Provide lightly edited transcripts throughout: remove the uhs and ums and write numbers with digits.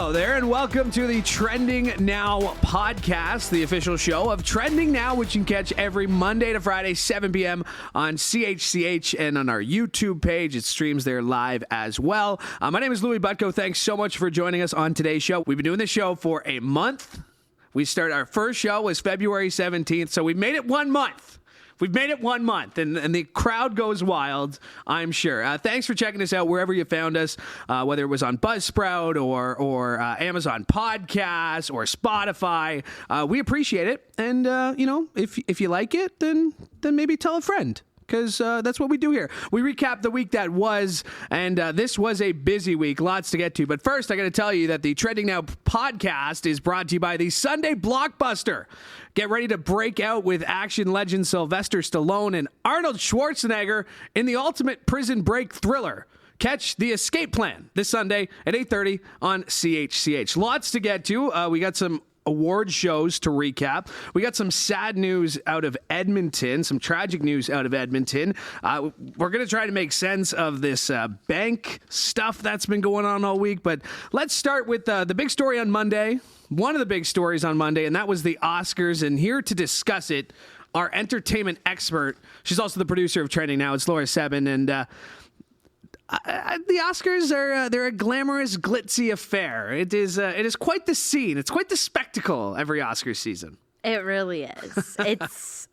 Hello there, and welcome to the Trending Now podcast, the official show of Trending Now, which you can catch every Monday to Friday, 7 p.m. on CHCH and on our YouTube page. It streams there live as well. My name is Louis Butko. Thanks so much for joining us on today's show. We've been doing this show for a month. Our first show was February 17th, so we made it 1 month. We've made it 1 month, and the crowd goes wild, I'm sure. Thanks for checking us out wherever you found us, whether it was on Buzzsprout or Amazon Podcasts or Spotify. We appreciate it, and if you like it, then maybe tell a friend. Because that's what we do here. We recap the week that was, and this was a busy week. Lots to get to. But first, I got to tell you that the Trending Now podcast is brought to you by the Sunday Blockbuster. Get ready to break out with action legend Sylvester Stallone and Arnold Schwarzenegger in the ultimate prison break thriller. Catch The Escape Plan this Sunday at 8:30 on CHCH. Lots to get to. We got some award shows to recap. We got some sad news out of Edmonton, some tragic news out of Edmonton. We're going to try to make sense of this bank stuff that's been going on all week, but let's start with the big story on Monday, one of the big stories on Monday, and that was the Oscars. And here to discuss it, our entertainment expert, she's also the producer of Trending Now, it's Laura Sebben, and the Oscars they're a glamorous, glitzy affair. It is quite the scene. It's quite the spectacle every Oscars season. It really is.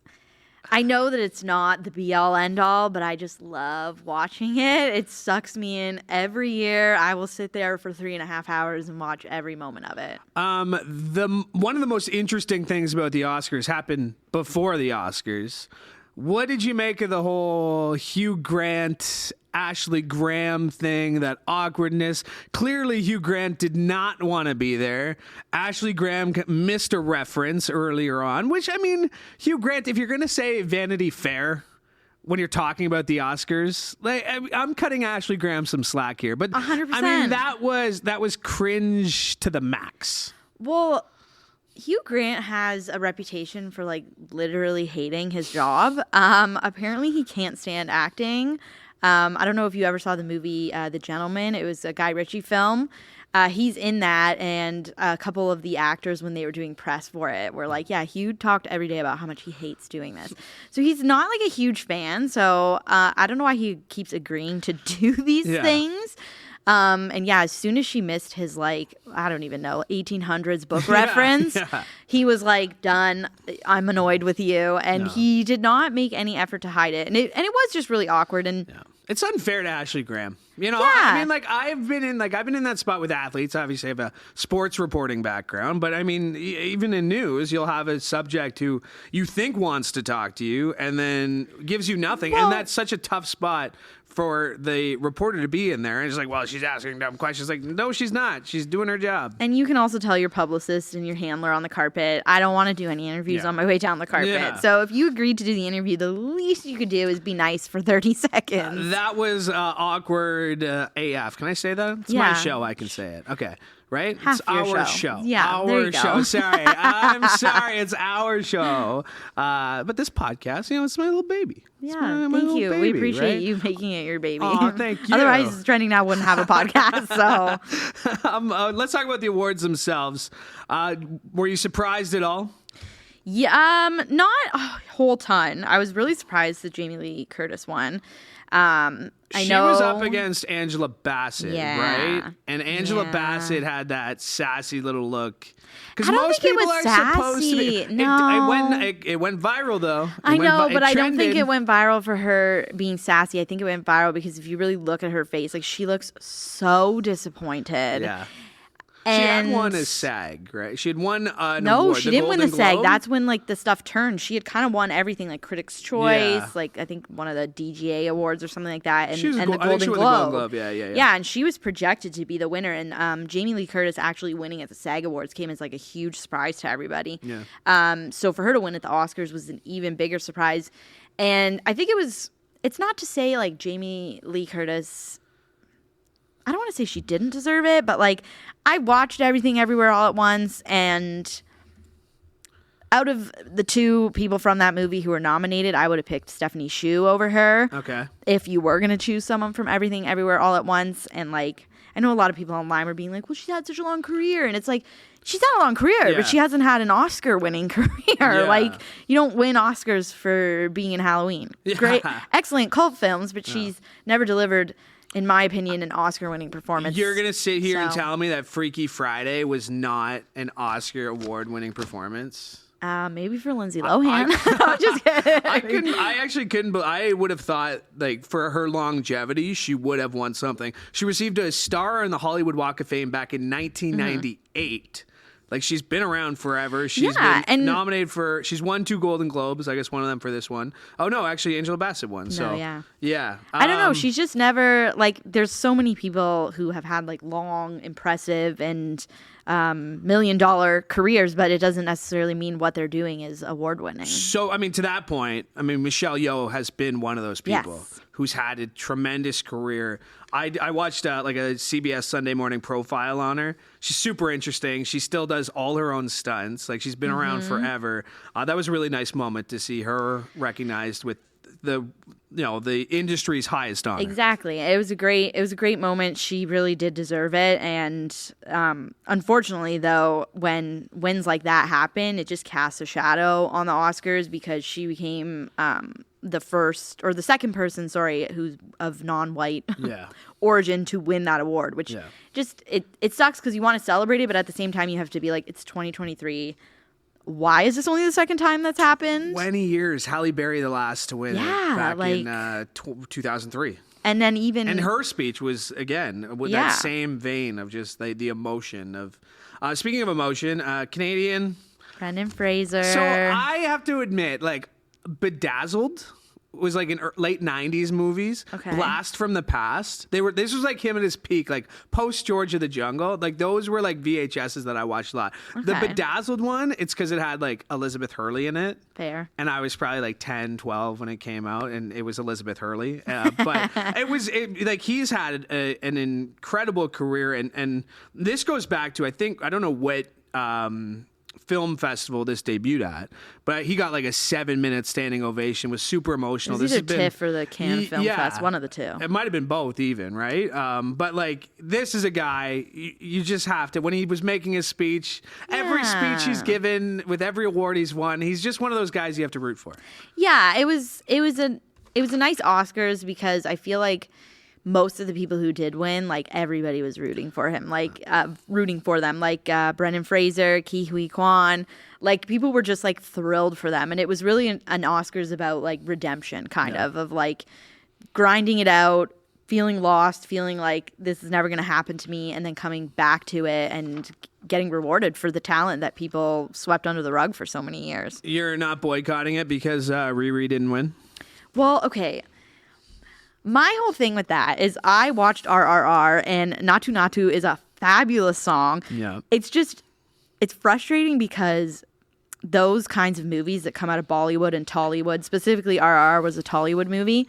I know that it's not the be-all, end-all, but I just love watching it. It sucks me in every year. I will sit there for 3.5 hours and watch every moment of it. One of the most interesting things about the Oscars happened before the Oscars. What did you make of the whole Hugh Grant, Ashley Graham thing, that awkwardness? Clearly, Hugh Grant did not want to be there. Ashley Graham missed a reference earlier on, which, I mean, Hugh Grant, if you're going to say Vanity Fair when you're talking about the Oscars, like, I'm cutting Ashley Graham some slack here. But 100%. I mean, that was cringe to the max. Well, Hugh Grant has a reputation for, like, literally hating his job. Apparently, he can't stand acting. I don't know if you ever saw the movie The Gentleman. It was a Guy Ritchie film. He's in that, and a couple of the actors, when they were doing press for it, were like, yeah, Hugh talked every day about how much he hates doing this. So he's not, like, a huge fan. So I don't know why he keeps agreeing to do these things. And yeah, as soon as she missed his, like, I don't even know, 1800s book reference, he was like, done. I'm annoyed with you. And he did not make any effort to hide it. And it was just really awkward. And it's unfair to Ashley Graham. I mean, like, I've been in that spot with athletes. Obviously, I have a sports reporting background, but I mean, even in news, you'll have a subject who you think wants to talk to you and then gives you nothing. And that's such a tough spot for the reporter to be in there. And it's like, well, she's asking dumb questions. Like, no, she's not. She's doing her job. And you can also tell your publicist and your handler on the carpet, I don't want to do any interviews on my way down the carpet. Yeah. So if you agreed to do the interview, the least you could do is be nice for 30 seconds. That was awkward AF. Can I say that? It's my show. I can say it. Okay. Right? Half it's our show. Yeah, our there you show. Go. Sorry. I'm sorry. It's our show. But this podcast, it's my little baby. Yeah, thank you. Baby, we appreciate you making it your baby. Oh, thank you. Otherwise, Trending Now wouldn't have a podcast. So let's talk about the awards themselves. Were you surprised at all? Yeah, not a whole ton. I was really surprised that Jamie Lee Curtis won. She was up against Angela Bassett, right? And Angela Bassett had that sassy little look. Because most people are supposed to be. No. It went viral, though. I know, but I don't think it went viral for her being sassy. I think it went viral because if you really look at her face, like, she looks so disappointed. Yeah. She had won a SAG, right? She had won an No, award, she didn't win the SAG. Globe? That's when, like, the stuff turned. She had kind of won everything, like Critics' Choice, like, I think one of the DGA awards or something like that, and the Golden Globe. Yeah, and she was projected to be the winner, and Jamie Lee Curtis actually winning at the SAG Awards came as, like, a huge surprise to everybody. Yeah. So for her to win at the Oscars was an even bigger surprise, and I think it's not to say, like, Jamie Lee Curtis, I don't want to say she didn't deserve it, but, like, I watched Everything Everywhere All at Once, and out of the two people from that movie who were nominated, I would have picked Stephanie Hsu over her. Okay. If you were going to choose someone from Everything Everywhere All at Once. And like, I know a lot of people online were being like, well, she's had such a long career. And it's like, she's had a long career, but she hasn't had an Oscar-winning career. Yeah. Like, you don't win Oscars for being in Halloween. Yeah. Great, excellent cult films, but she's never delivered, in my opinion, an Oscar-winning performance. You're going to sit here and tell me that Freaky Friday was not an Oscar award-winning performance? Maybe for Lindsay Lohan. I'm just kidding. I actually couldn't, but I would have thought, like, for her longevity, she would have won something. She received a star on the Hollywood Walk of Fame back in 1998. Like, she's been around forever. She's been nominated for, she's won 2 Golden Globes. I guess one of them for this one. Oh, no, actually, Angela Bassett won. So, yeah. I don't know. She's just never, like, there's so many people who have had, like, long, impressive, and $1 million careers, but it doesn't necessarily mean what they're doing is award winning. So, I mean, to that point, I mean, Michelle Yeoh has been one of those people who's had a tremendous career. I watched like a CBS Sunday Morning Profile on her. She's super interesting. She still does all her own stunts. Like, she's been around forever. That was a really nice moment to see her recognized with the industry's highest honor. Exactly. It was a great moment. She really did deserve it. And unfortunately, though, when wins like that happen, it just casts a shadow on the Oscars because she became the second person, who's of non-white origin to win that award, which just it sucks because you want to celebrate it, but at the same time you have to be like, it's 2023. Why is this only the second time that's happened? 20 years. Halle Berry the last to win it back in 2003. And then and her speech was, again, with that same vein of just the emotion of, speaking of emotion, Canadian. Brendan Fraser. So I have to admit, like, Bedazzled was like in late 90s movies. Okay. Blast from the Past. This was like him at his peak, like post George of the Jungle. Like, those were like VHSs that I watched a lot. Okay. The Bedazzled one, it's because it had like Elizabeth Hurley in it. Fair. And I was probably like 10, 12 when it came out, and it was Elizabeth Hurley. But like, he's had an incredible career, and this goes back to, I don't know what film festival this debuted at, but he got like a 7-minute standing ovation. Was super emotional. This is either TIFF or the Cannes Film Fest, one of the two. It might have been both, even, right? But like, this is a guy you just have to. When he was making his speech, every speech he's given, with every award he's won, he's just one of those guys you have to root for. Yeah, it was a nice Oscars because I feel like most of the people who did win, like, everybody was rooting for him, like rooting for them, like Brendan Fraser, Ke Huy Quan, like, people were just like thrilled for them. And it was really an Oscars about like redemption, kind of like grinding it out, feeling lost, feeling like this is never going to happen to me, and then coming back to it and getting rewarded for the talent that people swept under the rug for so many years. You're not boycotting it because Riri didn't win? Well, okay. My whole thing with that is I watched RRR, and Natu Natu is a fabulous song. Yeah. It's frustrating because those kinds of movies that come out of Bollywood and Tollywood, specifically RRR was a Tollywood movie,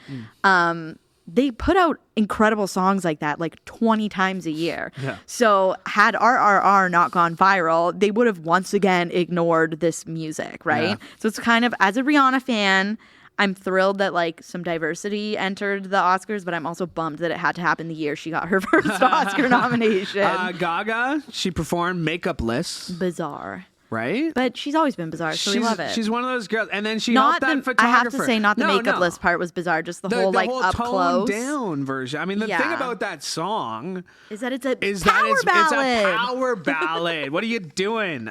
they put out incredible songs like that like 20 times a year. Yeah. So had RRR not gone viral, they would have once again ignored this music, right? Yeah. So it's kind of, as a Rihanna fan, I'm thrilled that like some diversity entered the Oscars, but I'm also bummed that it had to happen the year she got her first Oscar nomination. Gaga, she performed Makeupless. Bizarre. Right? But she's always been bizarre, so we love it. She's one of those girls. And then she helped that photographer. I have to say, not the makeupless part was bizarre, just the whole like up close. Down version. I mean, the thing about that song is that it's a power ballad. It's a power ballad. What are you doing?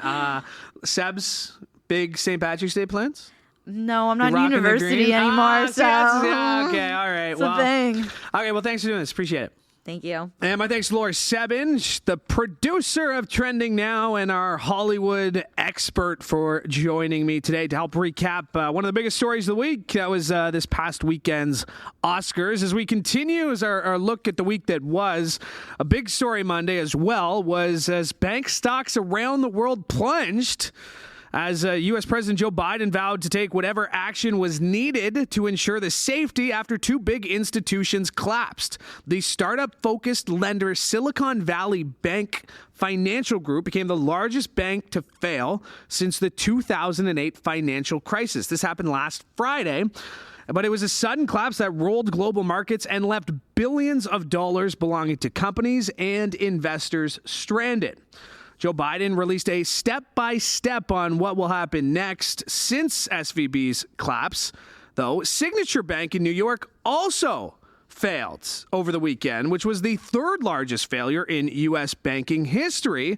Seb's big St. Patrick's Day plans? No, I'm not in university anymore, so... okay, all right. It's a thing. Okay, well, thanks for doing this. Appreciate it. Thank you. And my thanks to Laura Sebben, the producer of Trending Now and our Hollywood expert, for joining me today to help recap one of the biggest stories of the week. That was this past weekend's Oscars. As we continue as our look at the week that was, a big story Monday as well was as bank stocks around the world plunged as U.S. President Joe Biden vowed to take whatever action was needed to ensure the safety after two big institutions collapsed. The startup-focused lender Silicon Valley Bank Financial Group became the largest bank to fail since the 2008 financial crisis. This happened last Friday, but it was a sudden collapse that rolled global markets and left billions of dollars belonging to companies and investors stranded. Joe Biden released a step-by-step on what will happen next since SVB's collapse, though Signature Bank in New York also failed over the weekend, which was the third largest failure in U.S. banking history.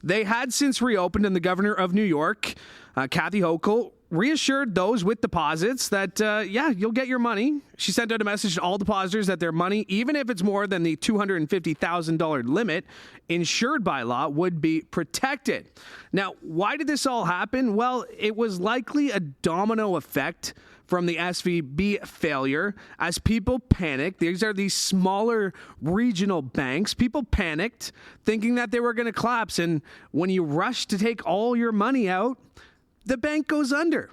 They had since reopened, and the governor of New York, Kathy Hochul, reassured those with deposits that, you'll get your money. She sent out a message to all depositors that their money, even if it's more than the $250,000 limit insured by law, would be protected. Now, why did this all happen? Well, it was likely a domino effect from the SVB failure as people panicked. These are these smaller regional banks. People panicked thinking that they were going to collapse. And when you rush to take all your money out, the bank goes under.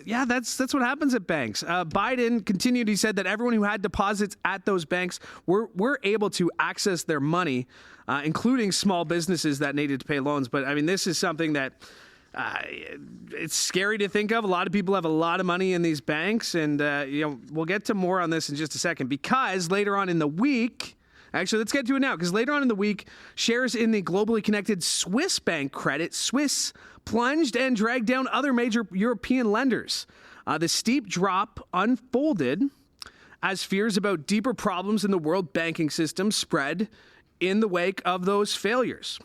Yeah, that's what happens at banks. Biden continued. He said that everyone who had deposits at those banks were able to access their money, including small businesses that needed to pay loans. But I mean, this is something that it's scary to think of. A lot of people have a lot of money in these banks, and we'll get to more on this in just a second, because later on in the week. Actually, let's get to it now, because later on in the week, shares in the globally connected Swiss bank Credit Suisse plunged and dragged down other major European lenders. The steep drop unfolded as fears about deeper problems in the world banking system spread in the wake of those failures.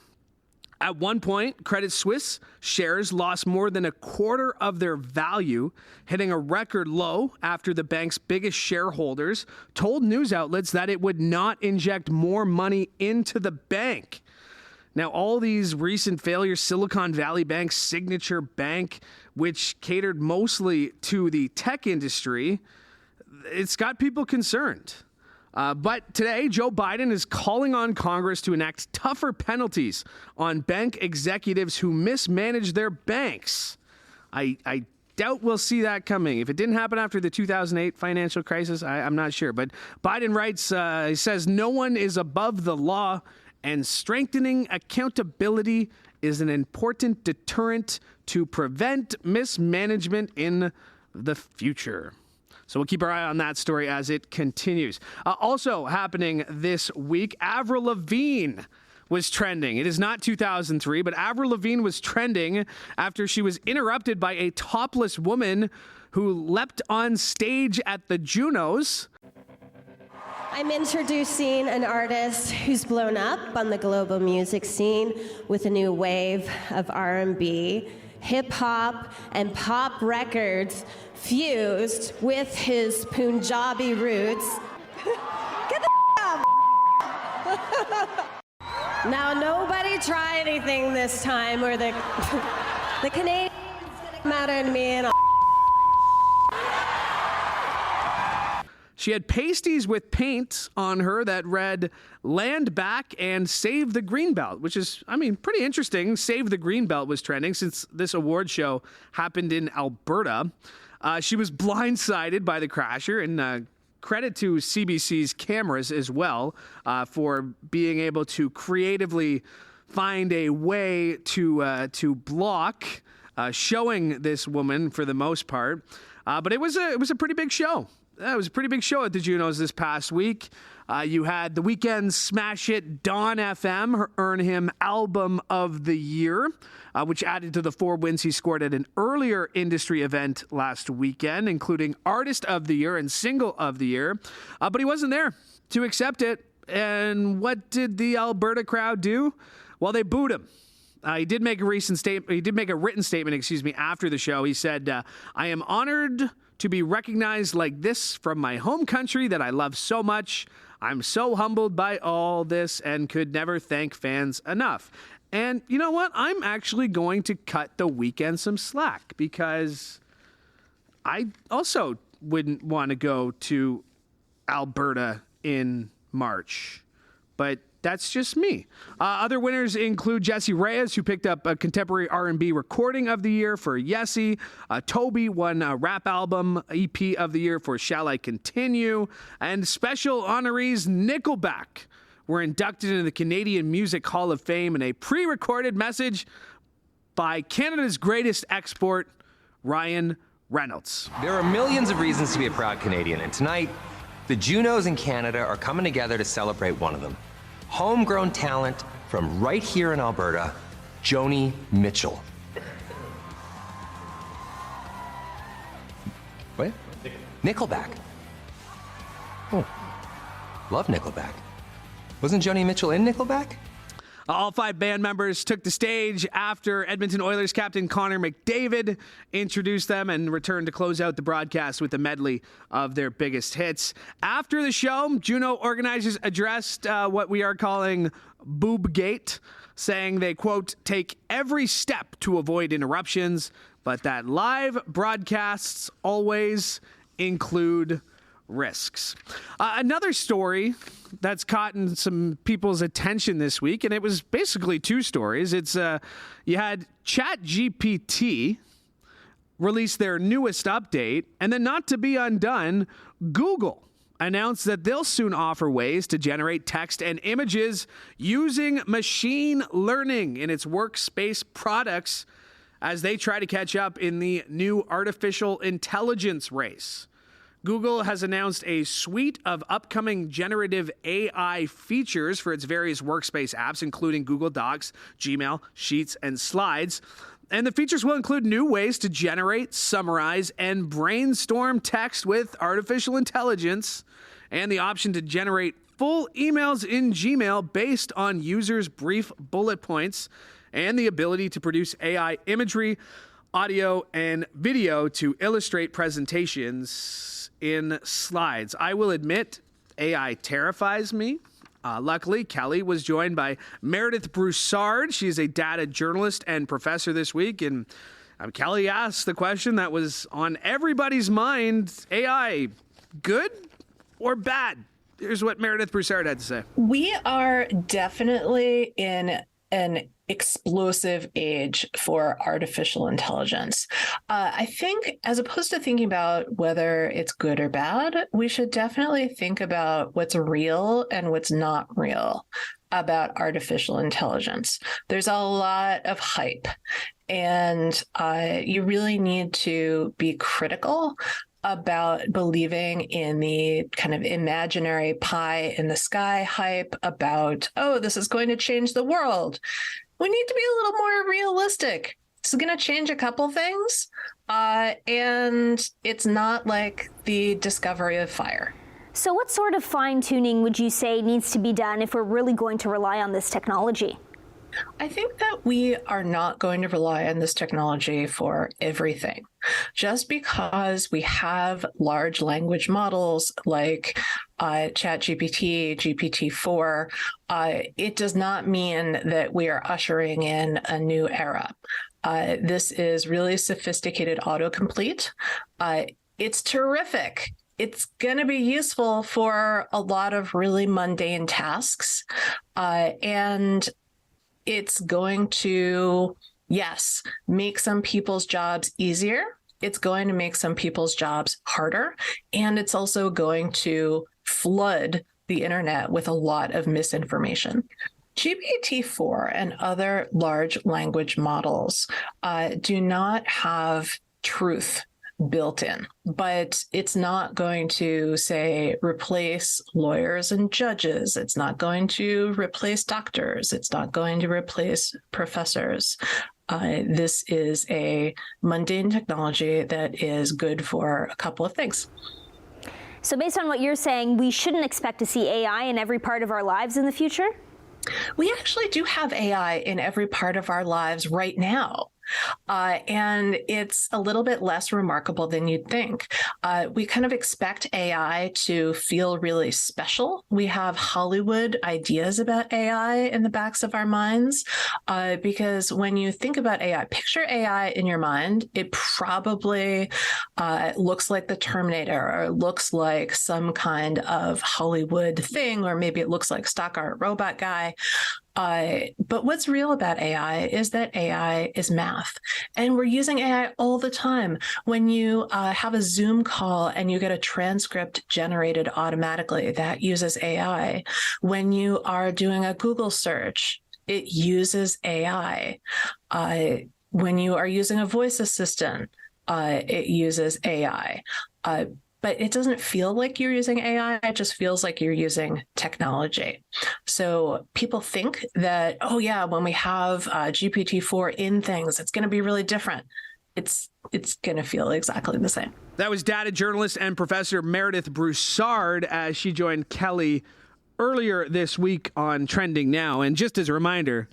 At one point, Credit Suisse shares lost more than a quarter of their value, hitting a record low after the bank's biggest shareholders told news outlets that it would not inject more money into the bank. Now, all these recent failures, Silicon Valley Bank, Signature Bank, which catered mostly to the tech industry, it's got people concerned. But today, Joe Biden is calling on Congress to enact tougher penalties on bank executives who mismanage their banks. I doubt we'll see that coming. If it didn't happen after the 2008 financial crisis, I'm not sure. But Biden writes, he says, no one is above the law, and strengthening accountability is an important deterrent to prevent mismanagement in the future. So we'll keep our eye on that story as it continues. Also happening this week, Avril Lavigne was trending. It is not 2003, but Avril Lavigne was trending after she was interrupted by a topless woman who leapt on stage at the Junos. I'm introducing an artist who's blown up on the global music scene with a new wave of R&B, hip-hop, and pop records fused with his Punjabi roots. Get the out! Now, nobody try anything this time, or the Canadians gonna come out at me and I'll. She had pasties with paint on her that read, "Land Back and Save the Greenbelt," which is, pretty interesting. Save the Greenbelt was trending since this award show happened in Alberta. She was blindsided by the crasher, and credit to CBC's cameras as well for being able to creatively find a way to block showing this woman for the most part. But it was a pretty big show. It was a pretty big show at the Junos this past week. You had The Weeknd's smash hit Dawn FM earn him Album of the Year, which added to the 4 wins he scored at an earlier industry event last weekend, including Artist of the Year and Single of the Year. But he wasn't there to accept it. And what did the Alberta crowd do? Well, they booed him. He did make a written statement, after the show. He said, "I am honored to be recognized like this from my home country that I love so much. I'm so humbled by all this and could never thank fans enough." And you know what? I'm actually going to cut The Weeknd some slack, because I also wouldn't want to go to Alberta in March. but that's just me. Other winners include Jesse Reyes, who picked up a contemporary R&B recording of the year for Yessie. Toby won a rap album EP of the year for Shall I Continue. And special honorees Nickelback were inducted into the Canadian Music Hall of Fame in a pre-recorded message by Canada's greatest export, Ryan Reynolds. There are millions of reasons to be a proud Canadian, and tonight, the Junos in Canada are coming together to celebrate one of them. Homegrown talent from right here in Alberta, Joni Mitchell. What? Nickelback. Oh, love Nickelback. Wasn't Joni Mitchell in Nickelback? All 5 band members took the stage after Edmonton Oilers captain Connor McDavid introduced them and returned to close out the broadcast with a medley of their biggest hits. After the show, Juno organizers addressed what we are calling Boobgate, saying they, quote, take every step to avoid interruptions, but that live broadcasts always include risks. Another story that's caught in some people's attention this week, and it was basically 2 stories. It's you had ChatGPT release their newest update, and then not to be undone, Google announced that they'll soon offer ways to generate text and images using machine learning in its workspace products as they try to catch up in the new artificial intelligence race. Google has announced a suite of upcoming generative AI features for its various workspace apps, including Google Docs, Gmail, Sheets, and Slides. And the features will include new ways to generate, summarize, and brainstorm text with artificial intelligence, and the option to generate full emails in Gmail based on users' brief bullet points, and the ability to produce AI imagery, audio, and video to illustrate presentations in slides. I will admit, AI terrifies me. Luckily, Kelly was joined by Meredith Broussard. She is a data journalist and professor this week. And Kelly asked the question that was on everybody's mind: AI, good or bad? Here's what Meredith Broussard had to say. We are definitely in an explosive age for artificial intelligence. I think as opposed to thinking about whether it's good or bad, we should definitely think about what's real and what's not real about artificial intelligence. There's a lot of hype, and you really need to be critical about believing in the kind of imaginary pie in the sky hype about, oh, this is going to change the world. We need to be a little more realistic. This is going to change a couple things, and it's not like the discovery of fire. So what sort of fine-tuning would you say needs to be done if we're really going to rely on this technology? I think that we are not going to rely on this technology for everything. Just because we have large language models like ChatGPT, GPT-4, it does not mean that we are ushering in a new era. This is really sophisticated autocomplete. It's terrific. It's going to be useful for a lot of really mundane tasks. And it's going to, yes, make some people's jobs easier. It's going to make some people's jobs harder. And it's also going to flood the internet with a lot of misinformation. GPT-4 and other large language models do not have truth built in, but it's not going to, say, replace lawyers and judges. It's not going to replace doctors. It's not going to replace professors. This is a mundane technology that is good for a couple of things. So based on what you're saying, we shouldn't expect to see AI in every part of our lives in the future? We actually do have AI in every part of our lives right now. And it's a little bit less remarkable than you'd think. We kind of expect AI to feel really special. We have Hollywood ideas about AI in the backs of our minds, because when you think about AI, picture AI in your mind, it probably looks like the Terminator, or looks like some kind of Hollywood thing, or maybe it looks like stock art robot guy. But what's real about AI is that AI is math, and we're using AI all the time. When you have a Zoom call and you get a transcript generated automatically, that uses AI. When you are doing a Google search, it uses AI. When you are using a voice assistant, it uses AI. But it doesn't feel like you're using AI. It just feels like you're using technology. So people think that, oh yeah, when we have GPT-4 in things, it's going to be really different. It's going to feel exactly the same. That was data journalist and professor Meredith Broussard as she joined Kelly earlier this week on Trending Now. And just as a reminder,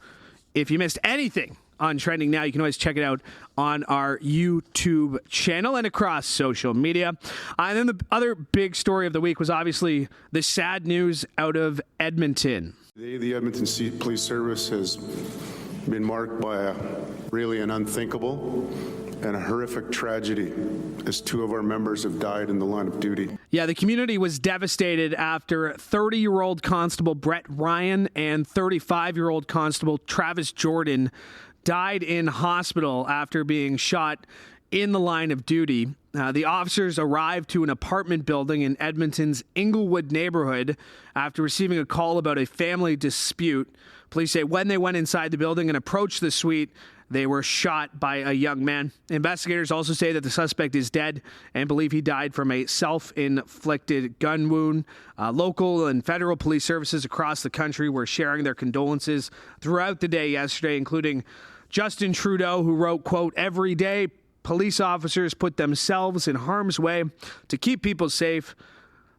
if you missed anything on Trending Now, you can always check it out on our YouTube channel and across social media. And then the other big story of the week was obviously the sad news out of Edmonton. Today, the Edmonton Police Service has been marked by an unthinkable and a horrific tragedy as 2 of our members have died in the line of duty. Yeah, the community was devastated after 30-year-old Constable Brett Ryan and 35-year-old Constable Travis Jordan died in hospital after being shot in the line of duty. The officers arrived to an apartment building in Edmonton's Inglewood neighborhood after receiving a call about a family dispute. Police say when they went inside the building and approached the suite, they were shot by a young man. Investigators also say that the suspect is dead and believe he died from a self-inflicted gun wound. Local and federal police services across the country were sharing their condolences throughout the day yesterday, including Justin Trudeau, who wrote, quote, "Every day, police officers put themselves in harm's way to keep people safe.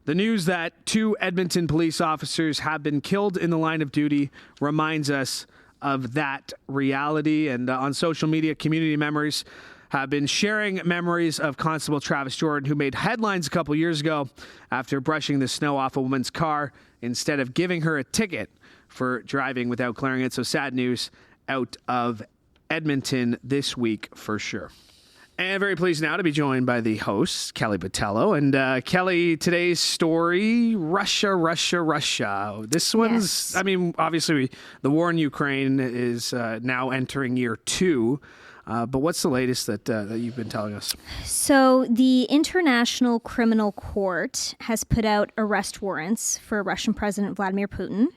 The news that 2 Edmonton police officers have been killed in the line of duty reminds us of that reality." And on social media, community members have been sharing memories of Constable Travis Jordan, who made headlines a couple years ago after brushing the snow off a woman's car instead of giving her a ticket for driving without clearing it. So sad news out of Edmonton this week for sure. And very pleased now to be joined by the host, Kelly Botelho. And Kelly, today's story, Russia. This one's, Yes. I mean, obviously the war in Ukraine is now entering year 2. But what's the latest that you've been telling us? So the International Criminal Court has put out arrest warrants for Russian President Vladimir Putin,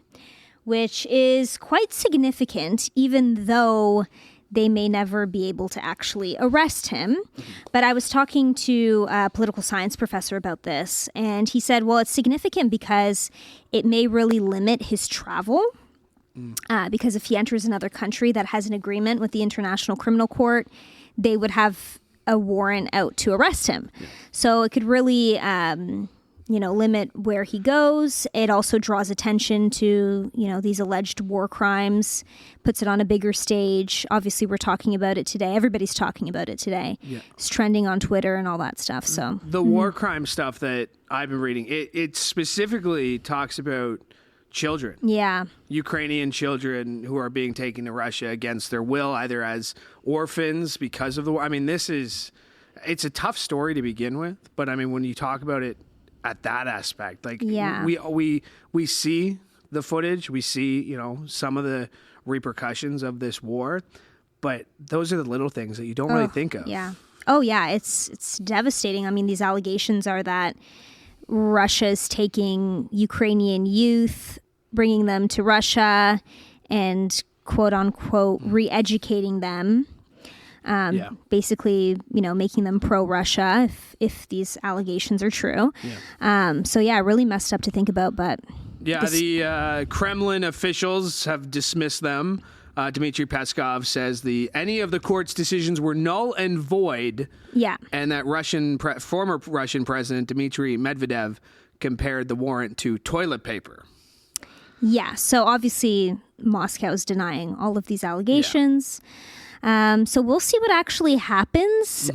which is quite significant, even though they may never be able to actually arrest him. But I was talking to a political science professor about this, and he said, well, it's significant because it may really limit his travel. Because if he enters another country that has an agreement with the International Criminal Court, they would have a warrant out to arrest him. Yeah. So it could really limit where he goes. It also draws attention to, these alleged war crimes, puts it on a bigger stage. Obviously, we're talking about it today. Everybody's talking about it today. Yeah. It's trending on Twitter and all that stuff. So the war crime stuff that I've been reading, it specifically talks about children. Yeah. Ukrainian children who are being taken to Russia against their will, either as orphans because of the war. I mean, it's a tough story to begin with, but I mean, when you talk about it at that aspect, like we see the footage, we see, some of the repercussions of this war, but those are the little things that you don't really think of. Yeah. Oh yeah. It's devastating. I mean, these allegations are that Russia's taking Ukrainian youth, bringing them to Russia and quote unquote re-educating them. Basically, making them pro-Russia if these allegations are true. Yeah. Really messed up to think about, but... Yeah, the Kremlin officials have dismissed them. Dmitry Peskov says any of the court's decisions were null and void. Yeah. And that former Russian President Dmitry Medvedev compared the warrant to toilet paper. Yeah, so obviously Moscow is denying all of these allegations. So we'll see what actually happens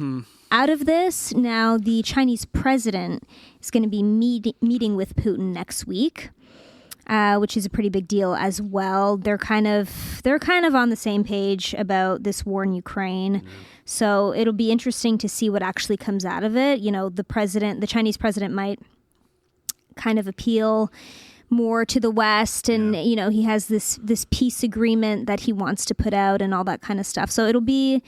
out of this. Now, the Chinese president is going to be meeting with Putin next week, which is a pretty big deal as well. They're kind of on the same page about this war in Ukraine. So it'll be interesting to see what actually comes out of it. You know, the Chinese president might kind of appeal more to the West, and you know, he has this peace agreement that he wants to put out and all that kind of stuff. So it'll be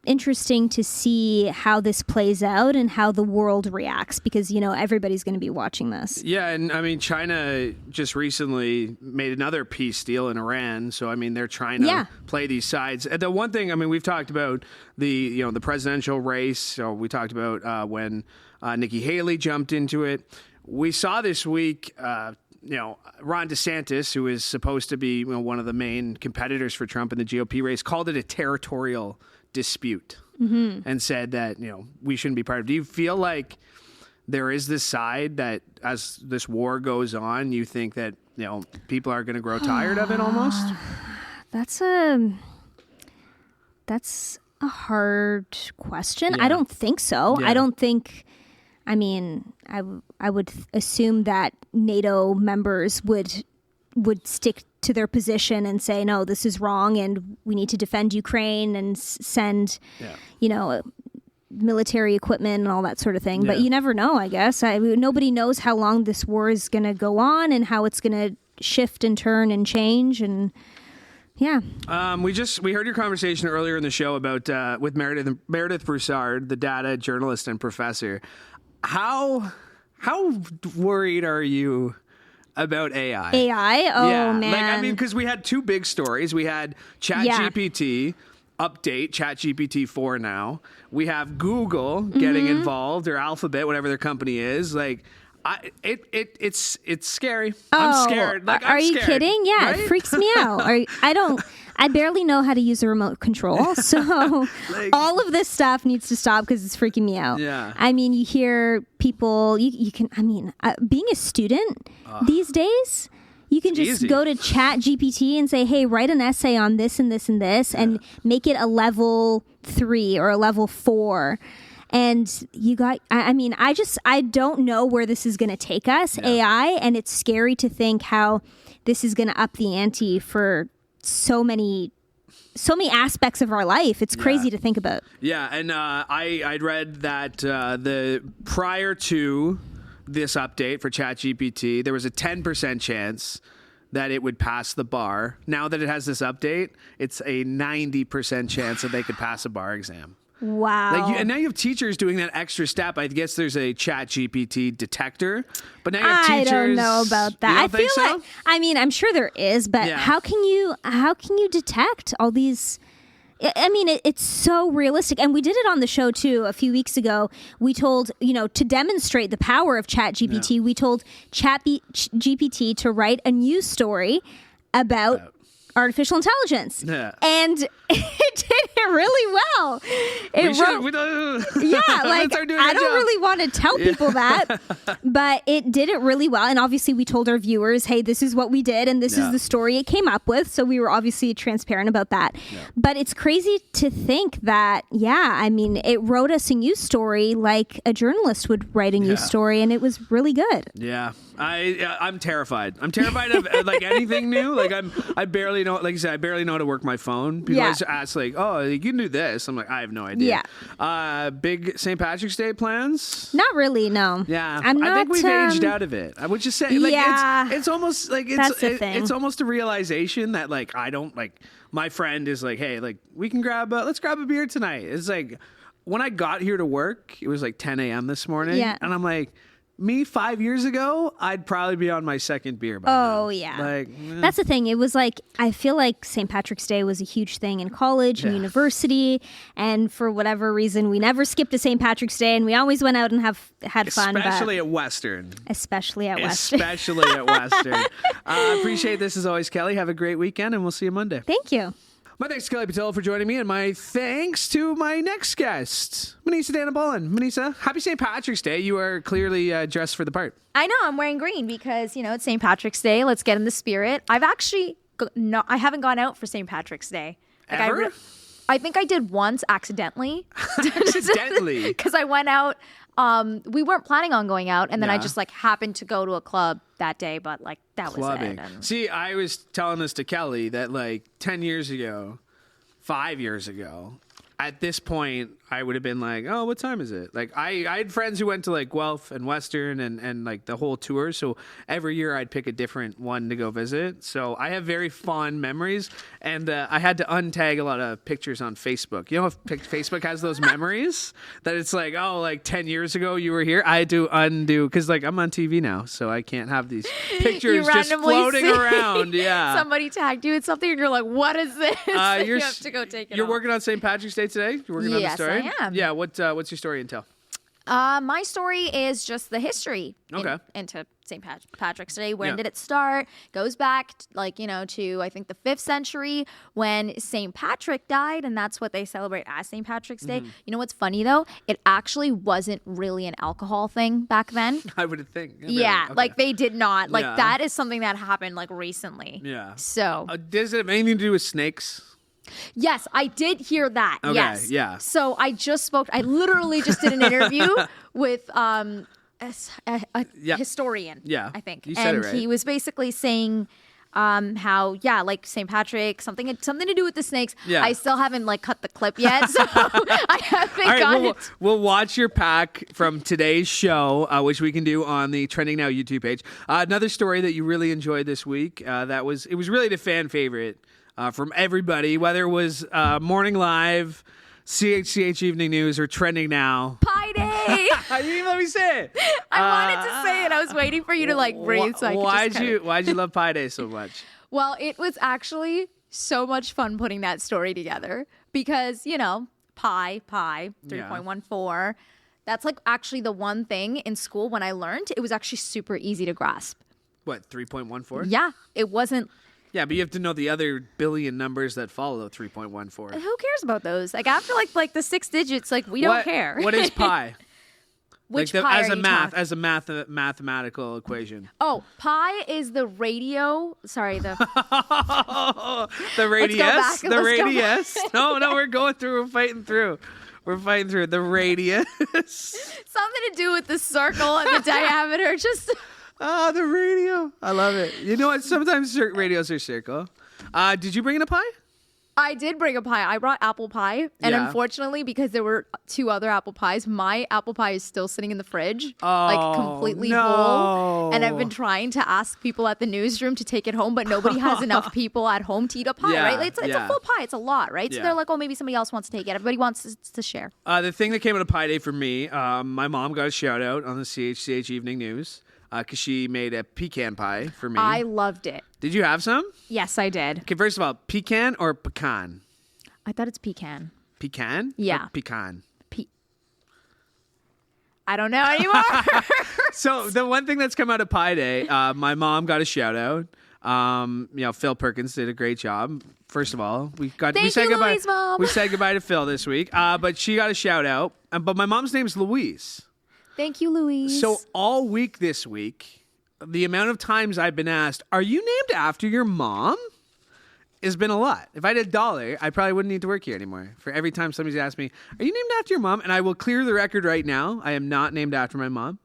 interesting to see how this plays out and how the world reacts, because you know, everybody's going to be watching this. Yeah, and I mean, China just recently made another peace deal in Iran, so I mean, they're trying to play these sides. The one thing, I mean, we've talked about the presidential race. So we talked about when Nikki Haley jumped into it. We saw this week, Ron DeSantis, who is supposed to be one of the main competitors for Trump in the GOP race, called it a territorial dispute and said that, we shouldn't be part of it. Do you feel like there is this side that as this war goes on, you think that, people are going to grow tired of it almost? That's a hard question. Yeah. I don't think so. Yeah. I don't think... I mean, I would assume that NATO members would stick to their position and say, no, this is wrong, and we need to defend Ukraine and send, military equipment and all that sort of thing. Yeah. But you never know, I guess. Nobody knows how long this war is going to go on and how it's going to shift and turn and change. And yeah. We heard your conversation earlier in the show about with Meredith Broussard, the data journalist and professor. How worried are you about AI? AI? Oh, man. Because we had two big stories. We had ChatGPT update, ChatGPT 4 now. We have Google getting involved, or Alphabet, whatever their company is. It's scary. I'm scared. Are you kidding? Yeah, right? It freaks me out. I barely know how to use a remote control, so all of this stuff needs to stop because it's freaking me out. Yeah. I mean, you hear people. You can. I mean, being a student these days, you can just go to ChatGPT and say, "Hey, write an essay on this and this and this," and make it a level 3 or a level 4. And I don't know where this is going to take us, AI, and it's scary to think how this is going to up the ante for so many aspects of our life. It's crazy to think about. Yeah, and I'd read that the prior to this update for ChatGPT, there was a 10% chance that it would pass the bar. Now that it has this update, it's a 90% chance that they could pass a bar exam. Wow. And now you have teachers doing that extra step. I guess there's a ChatGPT detector, but now you have teachers. I don't know about that. You don't think so? I'm sure there is, but how can you detect all these? I mean, it's so realistic. And we did it on the show too a few weeks ago. We told, to demonstrate the power of ChatGPT, we told ChatGPT to write a news story about artificial intelligence. Yeah. And it did it really well. I don't really want to tell people that, but it did it really well. And obviously we told our viewers, hey, this is what we did and this is the story it came up with. So we were obviously transparent about that. Yeah. But it's crazy to think that, it wrote us a news story like a journalist would write a news story, and it was really good. Yeah. I'm terrified. I'm terrified of anything new. I barely know, like you said, I barely know how to work my phone. People always ask you can do this. I'm like, I have no idea. Yeah. Big St. Patrick's Day plans? Not really, no. Yeah. I think we've aged out of it. I would just say, it's almost like it's almost a realization that I don't my friend is like, hey, we can let's grab a beer tonight. It's like when I got here to work, it was 10 a.m. this morning. Yeah. And I'm like, me 5 years ago, I'd probably be on my second beer by now. Oh, yeah. That's the thing. It was I feel like St. Patrick's Day was a huge thing in college and university. And for whatever reason, we never skipped a St. Patrick's Day, and we always went out and had fun. Especially at Western. Especially at Western. Appreciate this as always, Kelly. Have a great weekend, and we'll see you Monday. Thank you. My thanks to Kelly Botelho for joining me, and my thanks to my next guest, Manesa Dhanabalan. Manesa, happy St. Patrick's Day. You are clearly dressed for the part. I know. I'm wearing green because, it's St. Patrick's Day. Let's get in the spirit. I haven't gone out for St. Patrick's Day. Like, Ever? I think I did once accidentally. Accidentally? Because I went out. We weren't planning on going out, and then I Yeah. just like happened to go to a club that day, but like that Clubbing. was it. And See, I was telling this to Kelly that like 10 years ago, 5 years ago, at this point, I would have been like, oh, what time is it? Like, I had friends who went to like Guelph and Western and like the whole tour. So every year I'd pick a different one to go visit. So I have very fond memories. And I had to untag a lot of pictures on Facebook. You know, if Facebook has those memories that it's like, oh, like 10 years ago you were here. I had to undo because like I'm on TV now. So I can't have these pictures just randomly floating see around. Yeah. somebody tagged you in something, and you're like, "What is this?" And you You're have to go take it. You're off. working on St. Patrick's Day today? You're working on the Yes, story? I am. Yeah, what's your story entail? My story is just the history into St. Patrick's Day. When Yeah. did it start? Goes back, to I think the 5th century when St. Patrick died, and that's what they celebrate as St. Patrick's Day. Mm-hmm. You know what's funny though? It actually wasn't really an alcohol thing back then. I would think. Yeah, Okay. like they did not. Like Yeah. that is something that happened like recently. Yeah. So Does it have anything to do with snakes? yes, I did hear that. Okay, yes. yeah. So I literally just did an interview with a Yeah. historian. Yeah, I think. you said it and right. he was basically saying how like St. Patrick, something to do with the snakes. Yeah. I still haven't like cut the clip yet, so I haven't All right, gotten we'll, it. we'll watch your pack from today's show, which we can do on the Trending Now YouTube page. Another story that you really enjoyed this week, it was really the fan favorite from everybody, whether it was Morning Live, CHCH Evening News, or Trending Now. Pie Day. You didn't even let me say it. I wanted to say it. I was waiting for you to like breathe. So I could just cut it. Why'd you love Pie Day so much? Well, it was actually so much fun putting that story together because, pi, 3.14. That's like actually the one thing in school when I learned, it was actually super easy to grasp. What, 3.14? Yeah, it wasn't. Yeah, but you have to know the other billion numbers that follow 3.14. Who cares about those? Like after like the 6 digits, like we don't care. What is pi? Which like pi as are a you math talking? as a mathematical equation. Oh, pi is the radio. Sorry, the The radius. back. The Let's go radius. No, we're going through. We're fighting through. The radius. something to do with the circle and the diameter. Just Oh, the radio. I love it. You know what? Sometimes radios are circle. Did you bring in a pie? I did bring a pie. I brought apple pie, and Yeah. unfortunately, because there were 2 other apple pies, my apple pie is still sitting in the fridge, Oh, like completely no. whole. And I've been trying to ask people at the newsroom to take it home, but nobody has enough people at home to eat a pie, Yeah, right? It's yeah. a full pie. It's a lot, right? So Yeah. they're like, oh, maybe somebody else wants to take it. Everybody wants to share. The thing that came out of Pie Day for me, my mom got a shout out on the CHCH Evening News because she made a pecan pie for me. I loved it. Did you have some? Yes, I did. Okay, first of all, pecan or pecan? I thought it's pecan. Pecan? Yeah. Or pecan. I don't know anymore. So the one thing that's come out of Pie Day, my mom got a shout out. Phil Perkins did a great job. First of all, we said you, goodbye. Louise, Mom. We said goodbye to Phil this week, but she got a shout out. But my mom's name's Louise. Thank you, Louise. So all week this week, the amount of times I've been asked, "Are you named after your mom?" has been a lot. If I had $1, I probably wouldn't need to work here anymore. For every time somebody's asked me, "Are you named after your mom?" And I will clear the record right now. I am not named after my mom.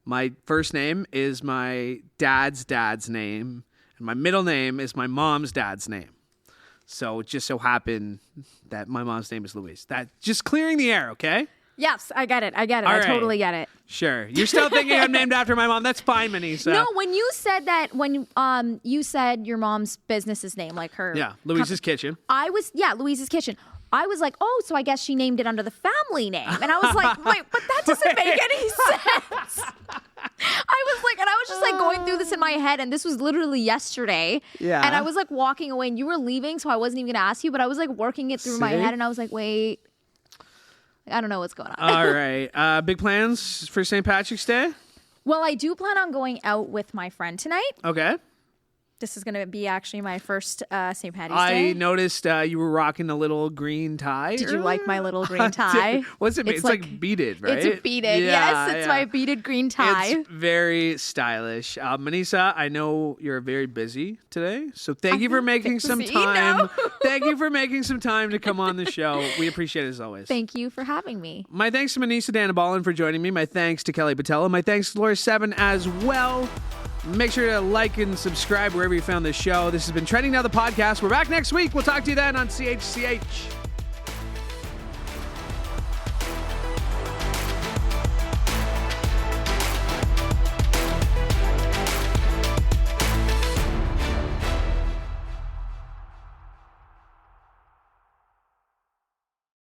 My first name is my dad's name, and my middle name is my mom's dad's name. So it just so happened that my mom's name is Louise. That just clearing the air, okay? yes, I get it. All I right. totally get it. Sure. You're still thinking I'm named after my mom. That's fine, Manesa. No, when you said that, when you said your mom's business's name, like her. Yeah, Louise's Kitchen. Louise's Kitchen. I was like, oh, so I guess she named it under the family name. And I was like, wait, but that doesn't make any sense. I was just like going through this in my head, and this was literally yesterday. Yeah. And I was like walking away, and you were leaving, so I wasn't even gonna ask you, but I was like working it through my See? head, and I was like, wait, I don't know what's going on. All right. Big plans for St. Patrick's Day? Well, I do plan on going out with my friend tonight. Okay. this is going to be actually my first St. Patty's I Day. noticed you were rocking a little green tie. Did you like my little green tie? What's it? It's like beaded, right? It's a beaded. Yeah, yes, it's my beaded green tie. It's very stylish. Manesa, I know you're very busy today, so thank you for making some time. Thank you for making some time to come on the show. We appreciate it as always. Thank you for having me. My thanks to Manesa Dhanabalan for joining me. My thanks to Kelly Botelho. My thanks to Laura Sebben as well. Make sure to like and subscribe wherever you found this show. This has been Trending Now, the podcast. We're back next week. We'll talk to you then on CHCH.